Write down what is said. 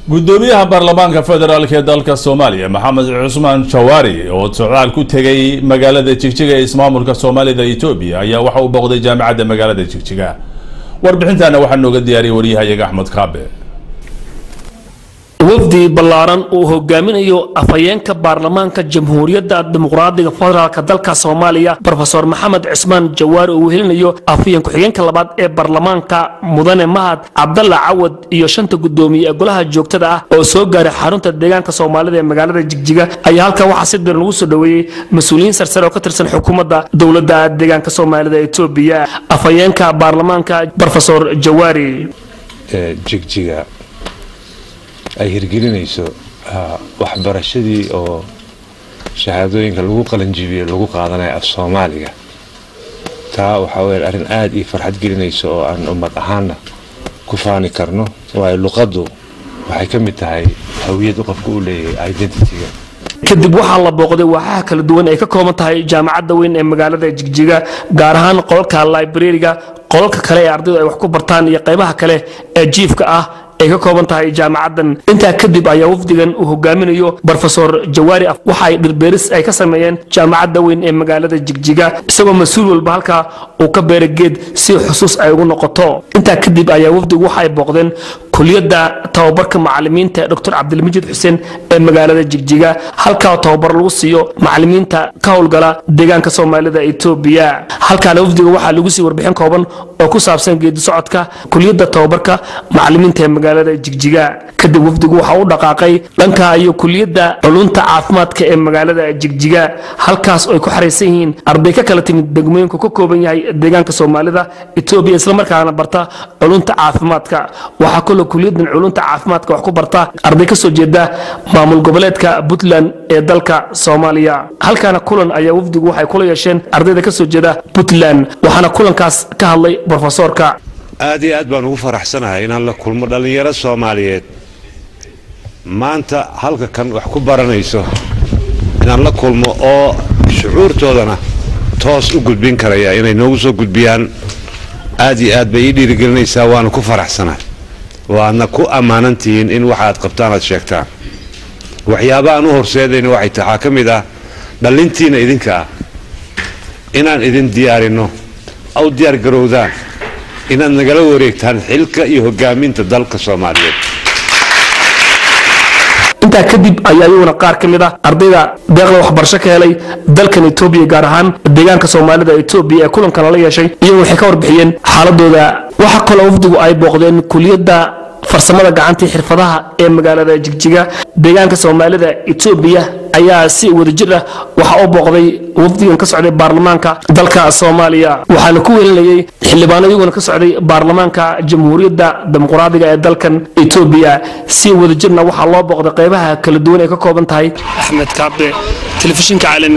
gudoomiyaha baarlamaanka federaalka ee dalka Soomaaliya Maxamed Cusmaan Jawaari oo socdaal ku tagay magaalada Jigjiga ee ismaamulka Soomaalida Itoobiya ayaa waxa uu booqday jaamacadda magaalada Jigjiga. warbixintana waxa nooga diyaariyay wariyaha Axmed Kaabe. wafdi ballaaran oo hogaaminayo afayeenka baarlamaanka jamhuuriyadda dimuqraadiga federaalka dalka Soomaaliya Professor Maxamed Cusmaan Jawaari oo helinayo afayeenka xigeenka labaad ee baarlamaanka Mudane Mahad Cabdalla Cawad iyo shanta gudoomiye ee golaha joogtada ah oo soo gaaray xarunta deegaanka Soomaalida ee magaalada Jigjiga ayaa halka waxa si dheer lagu soo dhaweeyay mas'uuliyiin sarsare oo ka tirsan xukuumadda dawladda deegaanka Soomaalida ee Itoobiya. afayeenka baarlamaanka Professor Jawaari Jigjiga ay hirgelinayso waxbarashadii oo shahaadooyinka lagu qalanjibiyay lagu qaadanayo af Soomaaliga taa waxa weeye arin aad ii farxad gelinayso oo aan ummad ahaana ku faani karno waa luqadu waxay ka mid tahay hawiyada qofka uu leeyahay identity-ga. kadib waxaa la booqday waaxaha kala duwan ay ka kooban tahay jaamacadda weyn ee magaalada Jigjiga gaar ahaan qolka library-ga qolka kale ee ardaydu ay wax ku bartaan iyo qaybaha kale ee jiifka ah ay ka kooban tahay jaamacaddan. inta kadib ayaa wafdigan uu hogaaminayo Professor Jawaari waxa ay dhirbeeris ay ka sameeyeen jaamacadda weyn ee magaalada Jigjiga isagoo mas'uul walba halka uu ka beeray geed si xusuus ay ugu noqoto. inta kadib ayaa wafdigu waxa ay booqdeen kuliyadda tababarka macallimiinta Dr. Cabdilmajid Xuseen ee magaalada Jigjiga halka tababar lagu siiyo macallimiinta ka howlgala deegaanka Soomaalida Itoobiya. halkaana wafdiga waxa lagu sii warbixin kooban oo ku saabsan geedi socodka kuliyadda tababarka macallimiinta ee magaalada Jigjiga. kadib wafdigu waxa uu dhaqaaqay dhanka iyo kuliyadda culunta caafimaadka ee magaalada Jigjiga halkaas oo ay ku xareysan yihiin arday ka kala timid degmooyinka ka kooban yahay deegaanka Soomaalida Itoobiya isla markaana barta culunta caafimaadka. waxa kale kuliyaddan culunta caafimaadka wax ku barta arday ka soo jeeda maamul goboleedka Puntland ee dalka Soomaaliya. halkaana kulan ayaa wafdigu waxay kula yeesheen ardayda ka soo jeeda Puntland waxaana kulankaas ka hadlay professorka. aad iyo aad baan ugu faraxsanahay inaan la kulmo dhalinyaro Soomaaliyeed maanta halka kan wax ku baranayso inaan la kulmo oo shucuurtoodana toos u gudbin karaya inay noogu soo gudbiyaan aad iyo aad bay ii dhiirigelinaysaa waana ku faraxsanahay waana ku ammaanantihiin in waxaad qabtaan aad sheegtaan. waxyaabahan u horseedayna waxay tahay ka mid ah dhalintiina idinka ah inaan idin diyaarino aw diyaar garowdaan inaad nagala wareegtaan xilka iyo hogaaminta dalka Soomaaliyeed. inta kadib ayaa iyaguna qaar ka mid ah ardayda deeqda waxbarasho ka helay dalkan Itoobiya gaar ahaan deegaanka Soomaalida Itoobiya ee kulanka la yeeshay iyagoo waxay ka warbixiyeen xaaladooda. waxa kale oo wafdigu ay booqdeen kuliyadda farsamada gacanta xirfadaha ee magaalada Jigjiga deegaanka Soomaalida Itoobiya ayaa si wadajir ah waxa uu booqday wafdigan ka socday baarlamaanka dalka Soomaaliya waxaana ku weelinayay xildhibaano iyaguna ka socday baarlamaanka jamhuuriyadda dimuqraadiga ee dalkan Itoobiya si wadajirna waxa loo booqday qaybaha kala duwan ee ka kooban tahay. Axmed Kaabe, telefishinka caalamiga